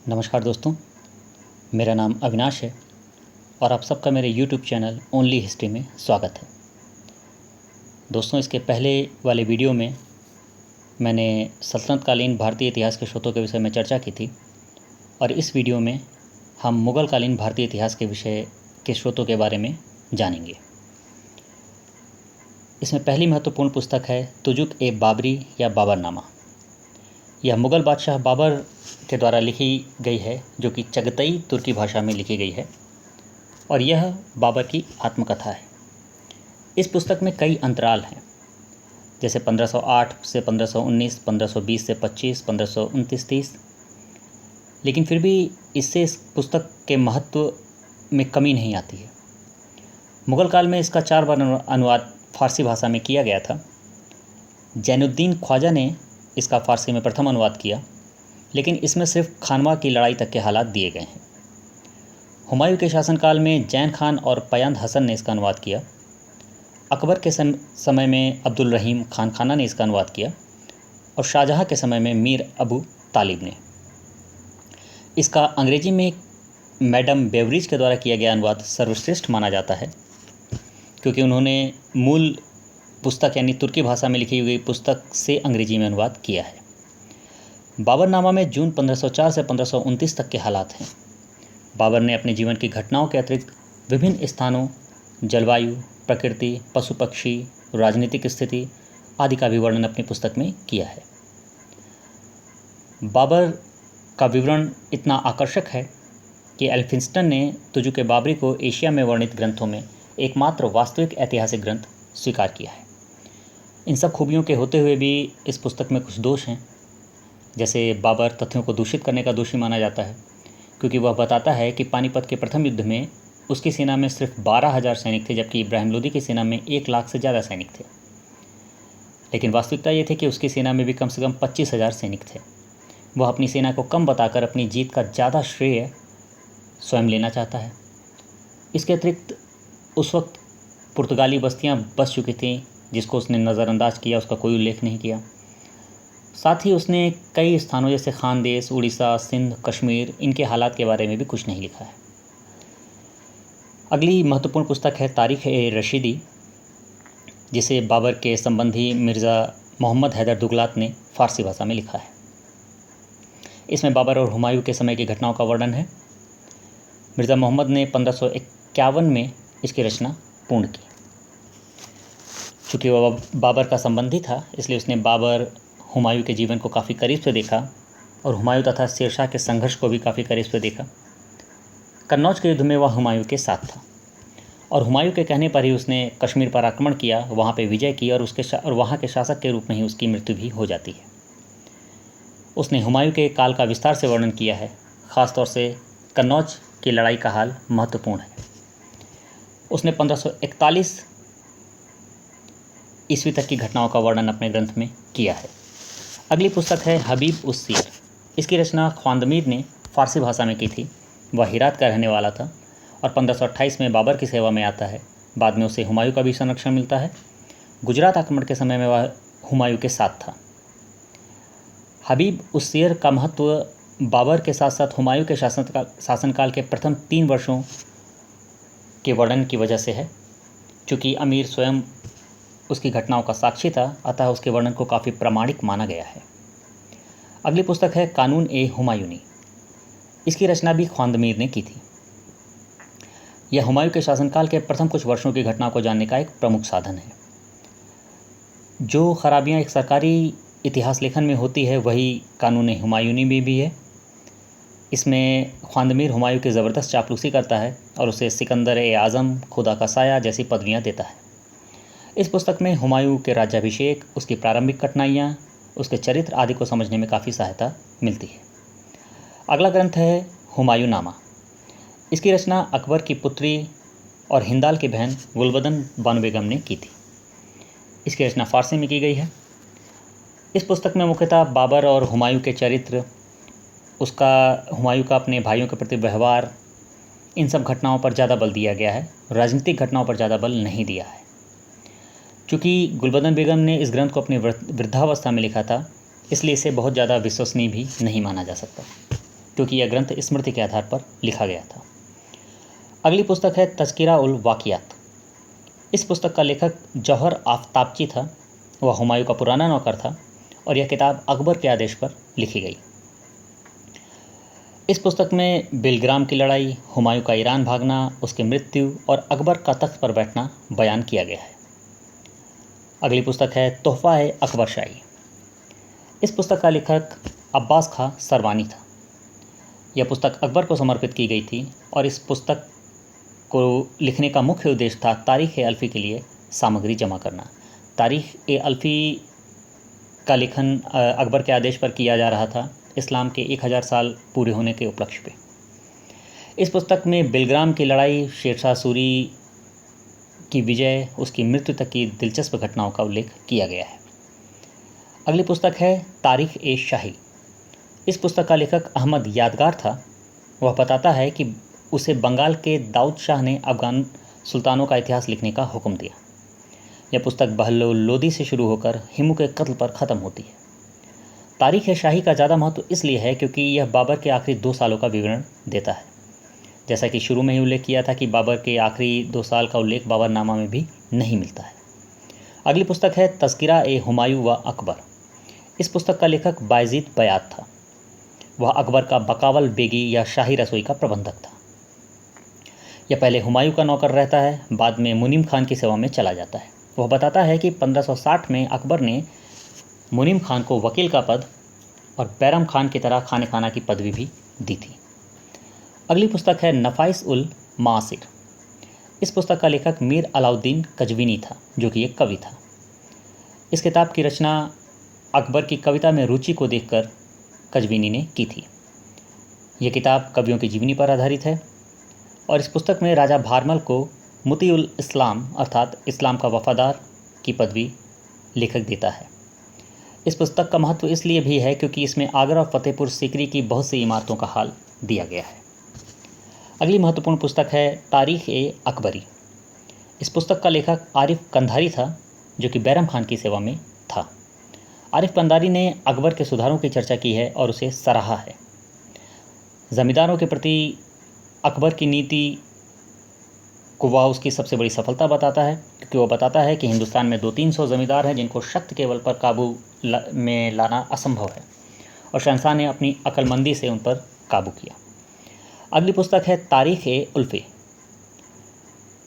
नमस्कार दोस्तों, मेरा नाम अविनाश है और आप सबका मेरे यूट्यूब चैनल ओनली हिस्ट्री में स्वागत है। दोस्तों, इसके पहले वाले वीडियो में मैंने सल्तनतकालीन भारतीय इतिहास के स्रोतों के विषय में चर्चा की थी और इस वीडियो में हम मुग़लकालीन भारतीय इतिहास के विषय के स्रोतों के बारे में जानेंगे। इसमें पहली महत्वपूर्ण पुस्तक है तुजुक-ए-बाबरी या बाबरनामा। यह मुग़ल बादशाह बाबर के द्वारा लिखी गई है, जो कि चगतई तुर्की भाषा में लिखी गई है और यह बाबर की आत्मकथा है। इस पुस्तक में कई अंतराल हैं, जैसे 1508 से 1519, 1520 से 25, 1529, 30। लेकिन फिर भी इससे इस पुस्तक के महत्व में कमी नहीं आती है। मुग़ल काल में इसका 4 बार अनुवाद फ़ारसी भाषा में किया गया था। जैनुद्दीन ख्वाजा ने इसका फ़ारसी में प्रथम अनुवाद किया, लेकिन इसमें सिर्फ खानवा की लड़ाई तक के हालात दिए गए हैं। हुमायूं के शासनकाल में जैन खान और पयंद हसन ने इसका अनुवाद किया। अकबर के समय में अब्दुल रहीम खान खाना ने इसका अनुवाद किया और शाहजहाँ के समय में मीर अबू तालिब ने। इसका अंग्रेजी में मैडम बेवरिज के द्वारा किया गया अनुवाद सर्वश्रेष्ठ माना जाता है, क्योंकि उन्होंने मूल पुस्तक यानी तुर्की भाषा में लिखी हुई पुस्तक से अंग्रेजी में अनुवाद किया है। बाबरनामा में जून 1504 से 1529 तक के हालात हैं। बाबर ने अपने जीवन की घटनाओं के अतिरिक्त विभिन्न स्थानों, जलवायु, प्रकृति, पशु पक्षी, राजनीतिक स्थिति आदि का भी वर्णन अपनी पुस्तक में किया है। बाबर का विवरण इतना आकर्षक है कि एल्फिंस्टन ने तुजुक-ए-बाबरी को एशिया में वर्णित ग्रंथों में एकमात्र वास्तविक ऐतिहासिक ग्रंथ स्वीकार किया है। इन सब खूबियों के होते हुए भी इस पुस्तक में कुछ दोष हैं, जैसे बाबर तथ्यों को दूषित करने का दोषी माना जाता है, क्योंकि वह बताता है कि पानीपत के प्रथम युद्ध में उसकी सेना में सिर्फ 12,000 सैनिक थे, जबकि इब्राहिम लोदी की सेना में 1 लाख से ज़्यादा सैनिक थे। लेकिन वास्तविकता ये थी कि उसकी सेना में भी कम से कम 25,000 सैनिक थे। वह अपनी सेना को कम बताकर अपनी जीत का ज़्यादा श्रेय स्वयं लेना चाहता है। इसके अतिरिक्त उस वक्त पुर्तगाली बस्तियाँ बस चुकी थीं, जिसको उसने नज़रअंदाज किया, उसका कोई उल्लेख नहीं किया। साथ ही उसने कई स्थानों जैसे खानदेश, उड़ीसा, सिंध, कश्मीर, इनके हालात के बारे में भी कुछ नहीं लिखा है। अगली महत्वपूर्ण पुस्तक है तारीख़-ए-रशीदी, जिसे बाबर के संबंधी मिर्ज़ा मोहम्मद हैदर दुगलात ने फ़ारसी भाषा में लिखा है। इसमें बाबर और हुमायूं के समय की घटनाओं का वर्णन है। मिर्ज़ा मोहम्मद ने 1551 में इसकी रचना पूर्ण की। चूँकि वह बाबर का संबंधी था, इसलिए उसने बाबर हुमायूं के जीवन को काफ़ी करीब से देखा और हुमायूं तथा शेरशाह के संघर्ष को भी काफ़ी करीब से देखा। कन्नौज के युद्ध में वह हुमायूं के साथ था और हुमायूं के कहने पर ही उसने कश्मीर पर आक्रमण किया, वहाँ पे विजय की और वहाँ के शासक के रूप में ही उसकी मृत्यु भी हो जाती है। उसने हुमायूं के काल का विस्तार से वर्णन किया है। ख़ासतौर से कन्नौज की लड़ाई का हाल महत्वपूर्ण है। उसने 1541 ईस्वी तक की घटनाओं का वर्णन अपने ग्रंथ में किया है। अगली पुस्तक है हबीब-उस-सीर। इसकी रचना ख्वांदमीर ने फ़ारसी भाषा में की थी। वह हेरात का रहने वाला था और 1528 में बाबर की सेवा में आता है। बाद में उसे हुमायूं का भी संरक्षण मिलता है। गुजरात आक्रमण के समय में वह हुमायूं के साथ था। हबीब-उस-सीर का महत्व बाबर के साथ साथ हुमायूं के शासनकाल के प्रथम 3 वर्षों के वर्णन की वजह से है। चूँकि अमीर स्वयं उसकी घटनाओं का साक्षी था, अतः उसके वर्णन को काफ़ी प्रामाणिक माना गया है। अगली पुस्तक है कानून-ए-हुमायूनी। इसकी रचना भी ख्वांदमीर ने की थी। यह हुमायूं के शासनकाल के प्रथम कुछ वर्षों की घटनाओं को जानने का एक प्रमुख साधन है। जो खराबियां एक सरकारी इतिहास लेखन में होती है, वही कानून-ए-हुमायूनी में भी है। इसमें ख्वांदमीर हुमायूं की ज़बरदस्त चापलूसी करता है और उसे सिकंदर-ए-आज़म, खुदा का साया जैसी पदवियाँ देता है। इस पुस्तक में हुमायूं के राज्याभिषेक, उसकी प्रारंभिक कठिनाइयाँ, उसके चरित्र आदि को समझने में काफ़ी सहायता मिलती है। अगला ग्रंथ है हुमायूंनामा। इसकी रचना अकबर की पुत्री और हिंदाल की बहन गुलबदन बानो बेगम ने की थी। इसकी रचना फ़ारसी में की गई है। इस पुस्तक में मुख्यतः बाबर और हुमायूं के चरित्र, हुमायूं का अपने भाइयों के प्रति व्यवहार, इन सब घटनाओं पर ज़्यादा बल दिया गया है। राजनीतिक घटनाओं पर ज़्यादा बल नहीं दिया है। चूँकि गुलबदन बेगम ने इस ग्रंथ को अपनी वृद्धावस्था में लिखा था, इसलिए इसे बहुत ज़्यादा विश्वसनीय भी नहीं माना जा सकता। क्योंकि यह ग्रंथ स्मृति के आधार पर लिखा गया था। अगली पुस्तक है तज़किरा उल वाक़ियात। इस पुस्तक का लेखक जौहर आफ्ताबची था। वह हुमायूं का पुराना नौकर था और यह किताब अकबर के आदेश पर लिखी गई। इस पुस्तक में बिलग्राम की लड़ाई, हुमायूं का ईरान भागना, उसकी मृत्यु और अकबर का तख्त पर बैठना बयान किया गया है। अगली पुस्तक है तोहफ़ा ए अकबर शाही। इस पुस्तक का लेखक अब्बास खां सरवानी था। यह पुस्तक अकबर को समर्पित की गई थी और इस पुस्तक को लिखने का मुख्य उद्देश्य था तारीख़ ए अल्फ़ी के लिए सामग्री जमा करना। तारीख़ ए अल्फ़ी का लेखन अकबर के आदेश पर किया जा रहा था इस्लाम के 1000 साल पूरे होने के उपलक्ष्य पे। इस पुस्तक में बिलग्राम की लड़ाई, शेरशाह सूरी की विजय, उसकी मृत्यु तक की दिलचस्प घटनाओं का उल्लेख किया गया है। अगली पुस्तक है तारीख़ ए शाही। इस पुस्तक का लेखक अहमद यादगार था। वह बताता है कि उसे बंगाल के दाऊद शाह ने अफ़गान सुल्तानों का इतिहास लिखने का हुक्म दिया। यह पुस्तक बहलोल लोदी से शुरू होकर हिमू के कत्ल पर ख़त्म होती है। तारीख़ ए शाही का ज़्यादा महत्व इसलिए है क्योंकि यह बाबर के आखिरी 2 सालों का विवरण देता है। जैसा कि शुरू में ही उल्लेख किया था कि बाबर के आखिरी 2 साल का उल्लेख बाबरनामा में भी नहीं मिलता है। अगली पुस्तक है तज़किरा ए हुमायूं व अकबर। इस पुस्तक का लेखक बायज़ीद बयात था। वह अकबर का बकावल बेगी या शाही रसोई का प्रबंधक था। यह पहले हुमायूं का नौकर रहता है, बाद में मुनीम खान की सेवा में चला जाता है। वह बताता है कि 1560 में अकबर ने मुनीम खान को वकील का पद और बैरम खान की तरह खाने खाना की पदवी भी दी थी। अगली पुस्तक है नफ़ाइस उल मासिर। इस पुस्तक का लेखक मीर अलाउद्दीन कजवीनी था, जो कि एक कवि था। इस किताब की रचना अकबर की कविता में रुचि को देखकर कजवीनी ने की थी। यह किताब कवियों की जीवनी पर आधारित है और इस पुस्तक में राजा भारमल को मुती उल इस्लाम अर्थात इस्लाम का वफादार की पदवी लेखक देता है। इस पुस्तक का महत्व इसलिए भी है क्योंकि इसमें आगरा और फतेहपुर सीकरी की बहुत सी इमारतों का हाल दिया गया है। अगली महत्वपूर्ण पुस्तक है तारीख़ ए अकबरी। इस पुस्तक का लेखक आरिफ कंधारी था, जो कि बैरम खान की सेवा में था। आरिफ कंधारी ने अकबर के सुधारों की चर्चा की है और उसे सराहा है। ज़मींदारों के प्रति अकबर की नीति को वह उसकी सबसे बड़ी सफलता बताता है, क्योंकि वह बताता है कि हिंदुस्तान में 200-300 ज़मींदार हैं जिनको शक्ति के बल पर काबू में लाना असंभव है और शहंशाह ने अपनी अक्लमंदी से उन पर काबू किया। अगली पुस्तक है तारीख़ ए उल्फ़े।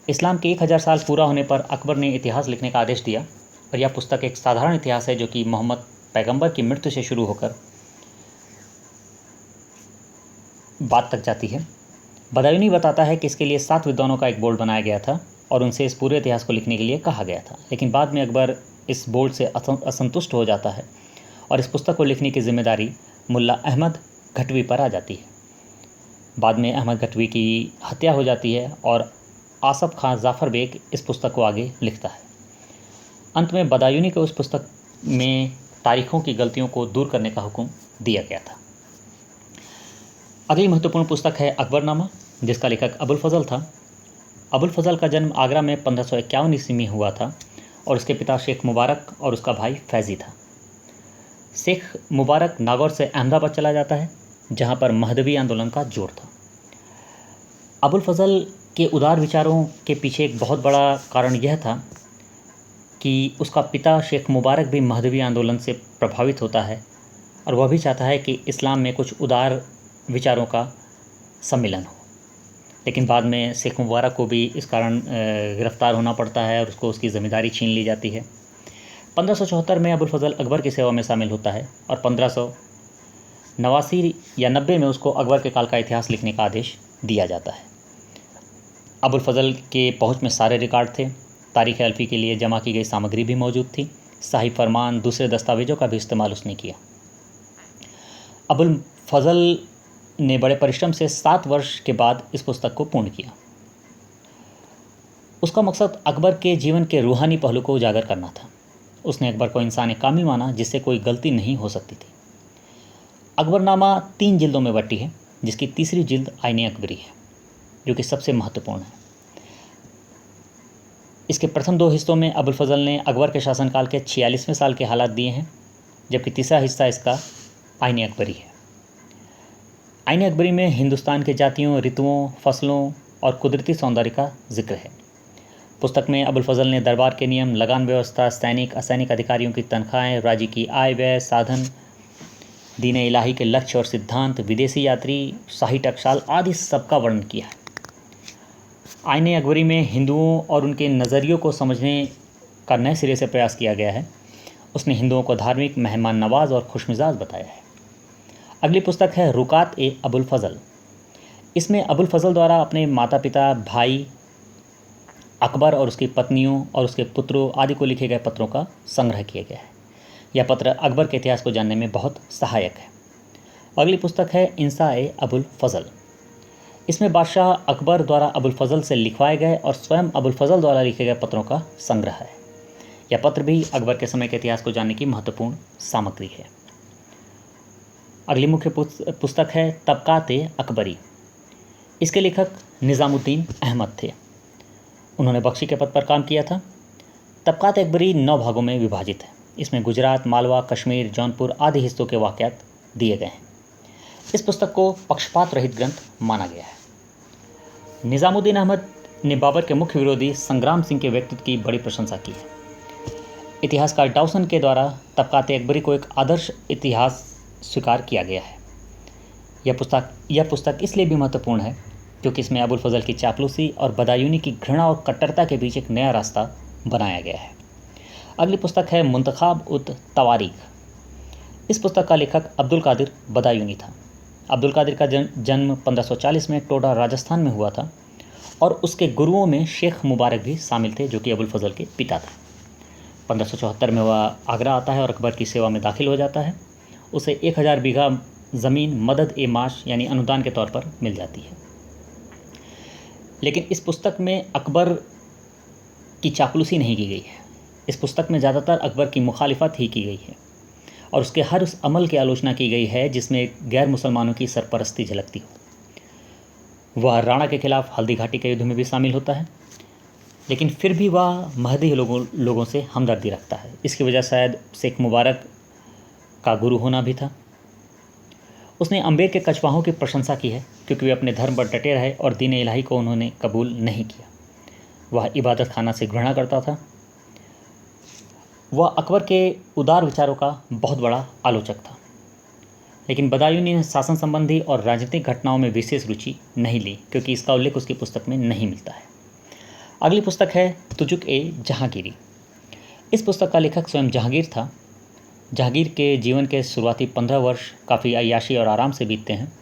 इस्लाम के 1000 साल पूरा होने पर अकबर ने इतिहास लिखने का आदेश दिया और यह पुस्तक एक साधारण इतिहास है जो कि मोहम्मद पैगंबर की मृत्यु से शुरू होकर बाद तक जाती है। बदायूनी बताता है कि इसके लिए 7 विद्वानों का एक बोर्ड बनाया गया था और उनसे इस पूरे इतिहास को लिखने के लिए कहा गया था, लेकिन बाद में अकबर इस बोर्ड से असंतुष्ट हो जाता है और इस पुस्तक को लिखने की जिम्मेदारी मुल्ला अहमद घटवी पर आ जाती है। बाद में अहमद घटवी की हत्या हो जाती है और आसफ खां जाफ़र बेग इस पुस्तक को आगे लिखता है। अंत में बदायूनी को उस पुस्तक में तारीखों की गलतियों को दूर करने का हुक्म दिया गया था। अगली महत्वपूर्ण पुस्तक है अकबरनामा, जिसका लेखक अबुल फजल था। अबुल फजल का जन्म आगरा में 1551 ईस्वी में हुआ था और उसके पिता शेख मुबारक और उसका भाई फैज़ी था। शेख मुबारक नागौर से अहमदाबाद चला जाता है, जहाँ पर महदवी आंदोलन का जोर था। अबुल फजल के उदार विचारों के पीछे एक बहुत बड़ा कारण यह था कि उसका पिता शेख मुबारक भी महदवी आंदोलन से प्रभावित होता है और वह भी चाहता है कि इस्लाम में कुछ उदार विचारों का सम्मिलन हो, लेकिन बाद में शेख मुबारक को भी इस कारण गिरफ्तार होना पड़ता है और उसको उसकी ज़मींदारी छीन ली जाती है। 1574 में अबुल फजल अकबर की सेवा में शामिल होता है और 1589 या 90 में उसको अकबर के काल का इतिहास लिखने का आदेश दिया जाता है। अबुल फजल के पहुंच में सारे रिकॉर्ड थे। तारीख़ अल्फ़ी के लिए जमा की गई सामग्री भी मौजूद थी। शाही फरमान, दूसरे दस्तावेज़ों का भी इस्तेमाल उसने किया। अबुल फजल ने बड़े परिश्रम से 7 वर्ष के बाद इस पुस्तक को पूर्ण किया। उसका मकसद अकबर के जीवन के रूहानी पहलू को उजागर करना था। उसने अकबर को इंसान कामिल माना जिससे कोई गलती नहीं हो सकती थी। अकबरनामा 3 जिल्दों में बटी है, जिसकी तीसरी जिल्द आईने अकबरी है, जो कि सबसे महत्वपूर्ण है। इसके प्रथम 2 हिस्सों में अबुल फजल ने अकबर के शासनकाल के 46वें साल के हालात दिए हैं, जबकि तीसरा हिस्सा इसका आईने अकबरी है। आईन अकबरी में हिंदुस्तान के जातियों, ऋतुओं, फसलों और कुदरती सौंदर्य का जिक्र है। पुस्तक में अबुल फजल ने दरबार के नियम, लगान व्यवस्था, सैनिक असैनिक अधिकारियों की तनख्वाहें, राज्य की आय व्यय, साधन, दीन इलाही के लक्ष्य और सिद्धांत, विदेशी यात्री, शाही टकसाल आदि सबका वर्णन किया है। आईन अकबरी में हिंदुओं और उनके नज़रियों को समझने का नए सिरे से प्रयास किया गया है। उसने हिंदुओं को धार्मिक, मेहमान नवाज और खुशमिजाज बताया है। अगली पुस्तक है रुकात ए अबुल फजल। इसमें अबुल फजल द्वारा अपने माता पिता, भाई अकबर और उसकी पत्नियों और उसके पुत्रों आदि को लिखे गए पत्रों का संग्रह किया गया है। यह पत्र अकबर के इतिहास को जानने में बहुत सहायक है। अगली पुस्तक है इंसा ए अबुल फजल। इसमें बादशाह अकबर द्वारा अबुल फजल से लिखवाए गए और स्वयं अबुल फजल द्वारा लिखे गए पत्रों का संग्रह है। यह पत्र भी अकबर के समय के इतिहास को जानने की महत्वपूर्ण सामग्री है। अगली मुख्य पुस्तक है तबकात-ए अकबरी। इसके लेखक निज़ामुद्दीन अहमद थे। उन्होंने बख्शी के पद पर काम किया था। तबकात अकबरी 9 भागों में विभाजित है। इसमें गुजरात, मालवा, कश्मीर, जौनपुर आदि हिस्सों के वाक़यात दिए गए हैं। इस पुस्तक को पक्षपात रहित ग्रंथ माना गया है। निज़ामुद्दीन अहमद ने बाबर के मुख्य विरोधी संग्राम सिंह के व्यक्तित्व की बड़ी प्रशंसा की है। इतिहासकार डाउसन के द्वारा तबकात अकबरी को एक आदर्श इतिहास स्वीकार किया गया है। यह पुस्तक इसलिए भी महत्वपूर्ण है क्योंकि इसमें अबुल फजल की चापलूसी और बदायूनी की घृणा और कट्टरता के बीच एक नया रास्ता बनाया गया है। अगली पुस्तक है मुंतखाब उत तवारीख। इस पुस्तक का लेखक अब्दुल कादिर बदायूनी था। अब्दुल कादिर का जन्म 1540 में टोडा राजस्थान में हुआ था और उसके गुरुओं में शेख मुबारक भी शामिल थे, जो कि अबुल फजल के पिता थे। 1574 में वह आगरा आता है और अकबर की सेवा में दाखिल हो जाता है। उसे 1000 बीघा ज़मीन मदद ए माश यानी अनुदान के तौर पर मिल जाती है। लेकिन इस पुस्तक में अकबर की चापलूसी नहीं की गई है। इस पुस्तक में ज़्यादातर अकबर की मुखालिफत ही की गई है और उसके हर उस अमल की आलोचना की गई है जिसमें गैर मुसलमानों की सरपरस्ती झलकती हो। वह राणा के खिलाफ हल्दी घाटी के युद्ध में भी शामिल होता है, लेकिन फिर भी वह महदी लोगों से हमदर्दी रखता है। इसकी वजह शायद शेख मुबारक का गुरु होना भी था। उसने अम्बेर के कछवाहों की प्रशंसा की है क्योंकि वे अपने धर्म पर डटे रहे और दीन इलाही को उन्होंने कबूल नहीं किया। वह इबादत खाना से घृणा करता था। वह अकबर के उदार विचारों का बहुत बड़ा आलोचक था। लेकिन बदायूनी ने शासन संबंधी और राजनीतिक घटनाओं में विशेष रुचि नहीं ली क्योंकि इसका उल्लेख उसकी पुस्तक में नहीं मिलता है। अगली पुस्तक है तुजुक ए जहांगीरी। इस पुस्तक का लेखक स्वयं जहांगीर था। जहांगीर के जीवन के शुरुआती 15 वर्ष काफ़ी अय्याशी और आराम से बीतते हैं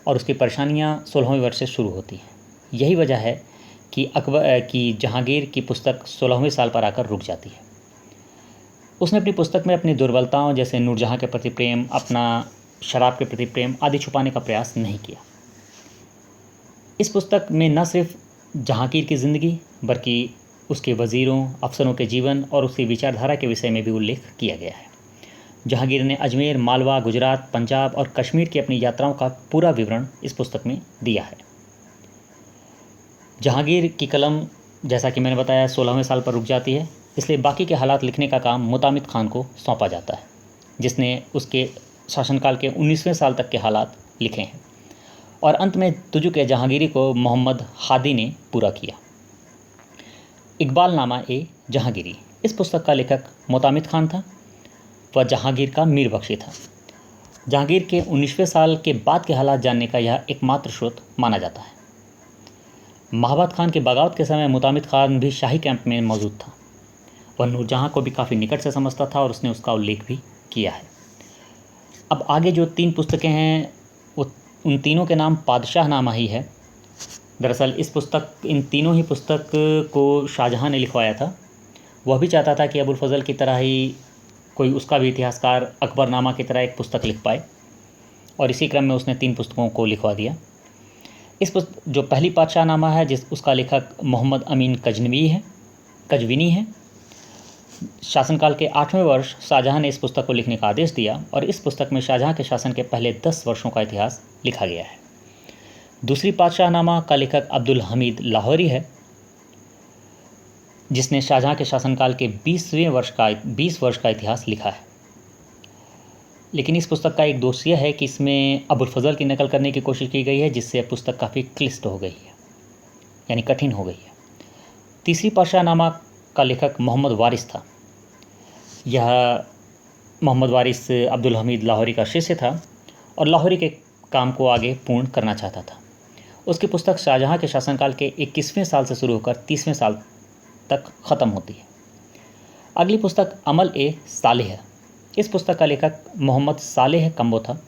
और उसकी परेशानियां 16वें वर्ष से शुरू होती हैं। यही वजह है कि जहांगीर की पुस्तक 16वें साल पर आकर रुक जाती है। उसने अपनी पुस्तक में अपनी दुर्बलताओं जैसे नूरजहाँ के प्रति प्रेम, अपना शराब के प्रति प्रेम आदि छुपाने का प्रयास नहीं किया। इस पुस्तक में न सिर्फ जहांगीर की ज़िंदगी बल्कि उसके वज़ीरों, अफसरों के जीवन और उसकी विचारधारा के विषय में भी उल्लेख किया गया है। जहांगीर ने अजमेर, मालवा, गुजरात, पंजाब और कश्मीर की अपनी यात्राओं का पूरा विवरण इस पुस्तक में दिया है। जहांगीर की कलम, जैसा कि मैंने बताया, 16वें साल पर रुक जाती है, इसलिए बाकी के हालात लिखने का काम मुतामिद खान को सौंपा जाता है, जिसने उसके शासनकाल के 19वें साल तक के हालात लिखे हैं। और अंत में तुजुक ए जहांगीरी को मोहम्मद हादी ने पूरा किया। इकबालनामा ए जहांगीरी। इस पुस्तक का लेखक मुतामिद खान था। वह जहांगीर का मीर बख्शी था। जहांगीर के 19वें साल के बाद के हालात जानने का यह एकमात्र स्रोत माना जाता है। महाबत खान के बगावत के समय मुतामिद खान भी शाही कैंप में मौजूद था। वह नूरजहाँ को भी काफ़ी निकट से समझता था और उसने उसका उल्लेख भी किया है। अब आगे जो 3 पुस्तकें हैं वो उन तीनों के नाम पादशाहनामा ही है। दरअसल इन तीनों ही पुस्तक को शाहजहाँ ने लिखवाया था। वह भी चाहता था कि अबुल फजल की तरह ही कोई उसका भी इतिहासकार अकबरनामा की तरह एक पुस्तक लिख पाए, और इसी क्रम में उसने 3 पुस्तकों को लिखवा दिया। जो पहली पादशाहनामा है उसका लेखक मोहम्मद अमीन कजविनी है। शासनकाल के 8वें वर्ष शाहजहाँ ने इस पुस्तक को लिखने का आदेश दिया और इस पुस्तक में शाहजहाँ के शासन के पहले 10 वर्षों का इतिहास लिखा गया है। दूसरी पादशाहनामा का लेखक अब्दुल हमीद लाहौरी है, जिसने शाहजहाँ के शासनकाल के 20 वर्ष का इतिहास लिखा है। लेकिन इस पुस्तक का एक दोष यह है कि इसमें अबुल फजल की नकल करने की कोशिश की गई है, जिससे पुस्तक काफ़ी क्लिष्ट हो गई है, यानी कठिन हो गई है। तीसरी पातशाहनामा का लेखक मोहम्मद वारिस था। यह मोहम्मद वारिस अब्दुल हमीद लाहौरी का शिष्य था और लाहौरी के काम को आगे पूर्ण करना चाहता था। उसकी पुस्तक शाहजहाँ के शासनकाल के 21वें साल से शुरू होकर 30वें साल तक ख़त्म होती है। अगली पुस्तक अमल ए सालेह है। इस पुस्तक का लेखक मोहम्मद सालेह कम्बो था।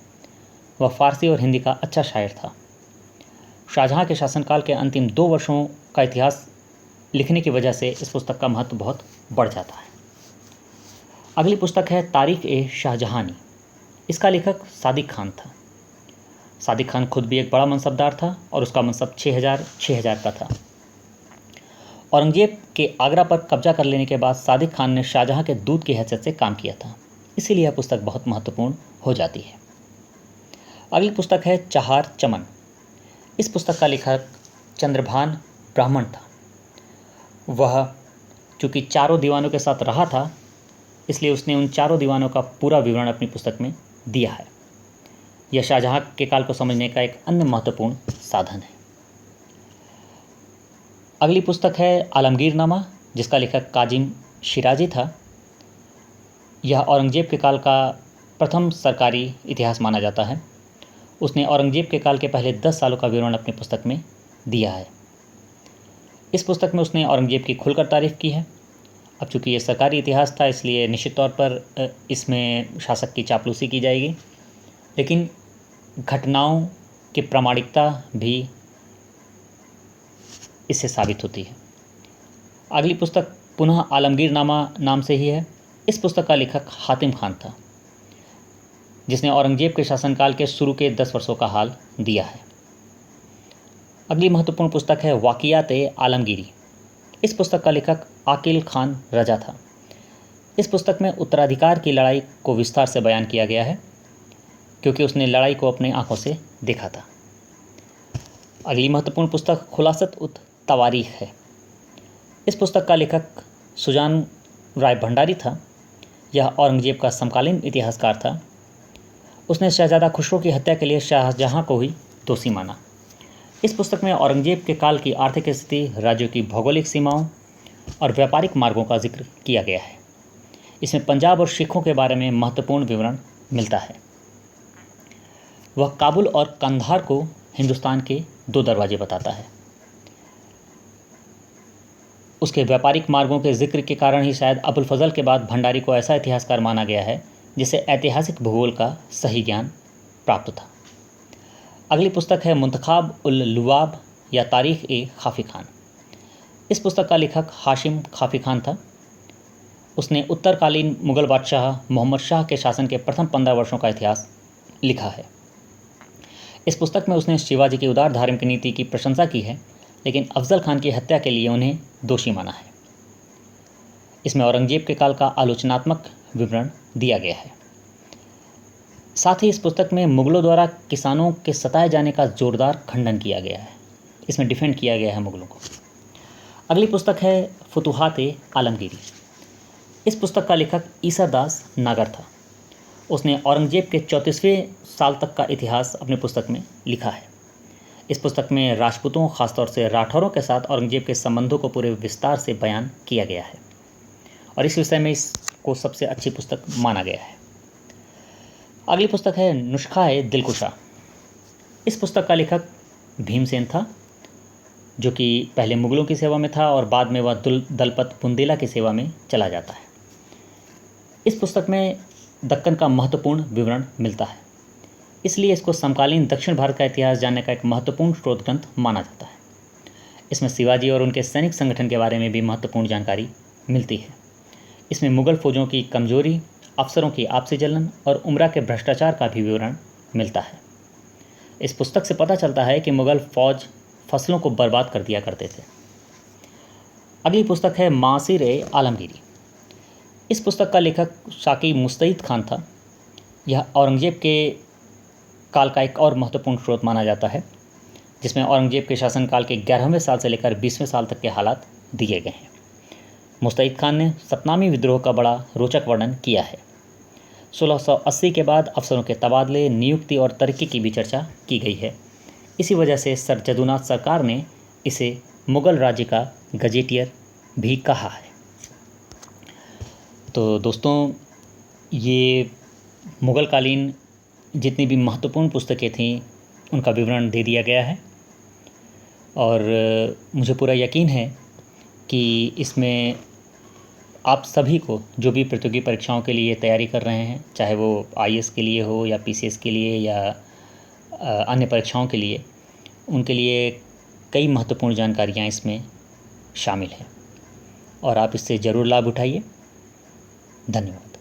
वह फ़ारसी और हिंदी का अच्छा शायर था। शाहजहाँ के शासनकाल के अंतिम 2 वर्षों का इतिहास लिखने की वजह से इस पुस्तक का महत्व बहुत बढ़ जाता है। अगली पुस्तक है तारीख ए शाहजहानी। इसका लेखक सादिक खान था। सादिक खान खुद भी एक बड़ा मनसबदार था और उसका मनसब 6000 का था। औरंगजेब के आगरा पर कब्जा कर लेने के बाद सादिक खान ने शाहजहाँ के दूत की हैसियत से काम किया था, इसीलिए यह पुस्तक बहुत महत्वपूर्ण हो जाती है। अगली पुस्तक है चहार चमन। इस पुस्तक का लेखक चंद्रभान ब्राह्मण था। वह चूँकि चारों दीवानों के साथ रहा था, इसलिए उसने उन चारों दीवानों का पूरा विवरण अपनी पुस्तक में दिया है। यह शाहजहाँ के काल को समझने का एक अन्य महत्वपूर्ण साधन है। अगली पुस्तक है आलमगीरनामा, जिसका लेखक काजिम शिराजी था। यह औरंगजेब के काल का प्रथम सरकारी इतिहास माना जाता है। उसने औरंगजेब के काल के पहले 10 सालों का विवरण अपनी पुस्तक में दिया है। इस पुस्तक में उसने औरंगजेब की खुलकर तारीफ़ की है। अब चूँकि ये सरकारी इतिहास था, इसलिए निश्चित तौर पर इसमें शासक की चापलूसी की जाएगी, लेकिन घटनाओं की प्रामाणिकता भी इससे साबित होती है। अगली पुस्तक पुनः आलमगीरनामा नाम से ही है। इस पुस्तक का लेखक हातिम खान था, जिसने औरंगजेब के शासनकाल के शुरू के 10 वर्षों का हाल दिया है। अगली महत्वपूर्ण पुस्तक है वाक़ियात ए आलमगीरी। इस पुस्तक का लेखक आकिल खान रजा था। इस पुस्तक में उत्तराधिकार की लड़ाई को विस्तार से बयान किया गया है, क्योंकि उसने लड़ाई को अपने आंखों से देखा था। अगली महत्वपूर्ण पुस्तक खुलासत उत तवारीख है। इस पुस्तक का लेखक सुजान राय भंडारी था। यह औरंगजेब का समकालीन इतिहासकार था। उसने शहजादा खुसरो की हत्या के लिए शाहजहाँ को ही दोषी माना। इस पुस्तक में औरंगजेब के काल की आर्थिक स्थिति, राज्यों की भौगोलिक सीमाओं और व्यापारिक मार्गों का जिक्र किया गया है। इसमें पंजाब और सिखों के बारे में महत्वपूर्ण विवरण मिलता है। वह काबुल और कंधार को हिंदुस्तान के 2 दरवाजे बताता है। उसके व्यापारिक मार्गों के जिक्र के कारण ही शायद अबुल फजल के बाद भंडारी को ऐसा इतिहासकार माना गया है जिसे ऐतिहासिक भूगोल का सही ज्ञान प्राप्त था। अगली पुस्तक है मुंतखाब उल लुवाब या तारीख ए खाफी खान। इस पुस्तक का लेखक हाशिम खाफी खान था। उसने उत्तरकालीन मुगल बादशाह मोहम्मद शाह के शासन के प्रथम 15 वर्षों का इतिहास लिखा है। इस पुस्तक में उसने शिवाजी की उदार धार्मिक नीति की प्रशंसा की है, लेकिन अफजल खान की हत्या के लिए उन्हें दोषी माना है। इसमें औरंगजेब के काल का आलोचनात्मक विवरण दिया गया है। साथ ही इस पुस्तक में मुगलों द्वारा किसानों के सताए जाने का जोरदार खंडन किया गया है। इसमें डिफेंड किया गया है मुगलों को। अगली पुस्तक है फुतुहात ए आलमगीरी। इस पुस्तक का लेखक ईसा दास नागर था। उसने औरंगजेब के 34वें साल तक का इतिहास अपनी पुस्तक में लिखा है। इस पुस्तक में राजपूतों, खासतौर से राठौरों के साथ औरंगजेब के संबंधों को पूरे विस्तार से बयान किया गया है और इस विषय में इसको सबसे अच्छी पुस्तक माना गया है। अगली पुस्तक है नुस्खा ए दिलकुशा। इस पुस्तक का लेखक भीमसेन था, जो कि पहले मुगलों की सेवा में था और बाद में वह दलपत बुंदेला की सेवा में चला जाता है। इस पुस्तक में दक्कन का महत्वपूर्ण विवरण मिलता है, इसलिए इसको समकालीन दक्षिण भारत का इतिहास जानने का एक महत्वपूर्ण स्रोत ग्रंथ माना जाता है। इसमें शिवाजी और उनके सैनिक संगठन के बारे में भी महत्वपूर्ण जानकारी मिलती है। इसमें मुगल फौजों की कमजोरी, अफसरों की आपसी जलन और उमरा के भ्रष्टाचार का भी विवरण मिलता है। इस पुस्तक से पता चलता है कि मुगल फौज फसलों को बर्बाद कर दिया करते थे। अगली पुस्तक है मासिर ए आलमगीरी। इस पुस्तक का लेखक शाकी मुस्तैद खान था। यह औरंगजेब के काल का एक और महत्वपूर्ण स्रोत माना जाता है, जिसमें औरंगजेब के शासनकाल के 11वें साल से लेकर 20वें साल तक के हालात दिए गए हैं। मुस्तैद खान ने सतनामी विद्रोह का बड़ा रोचक वर्णन किया है। 1680 के बाद अफसरों के तबादले, नियुक्ति और तरक्की की भी चर्चा की गई है। इसी वजह से सर जदुनाथ सरकार ने इसे मुग़ल राज्य का गजेटियर भी कहा है। तो दोस्तों, ये मुग़ल कालीन जितनी भी महत्वपूर्ण पुस्तकें थीं उनका विवरण दे दिया गया है और मुझे पूरा यकीन है कि इसमें आप सभी को जो भी प्रतियोगी परीक्षाओं के लिए तैयारी कर रहे हैं, चाहे वो आईएएस के लिए हो या पीसीएस के लिए या अन्य परीक्षाओं के लिए, उनके लिए कई महत्वपूर्ण जानकारियाँ इसमें शामिल हैं और आप इससे ज़रूर लाभ उठाइए। धन्यवाद।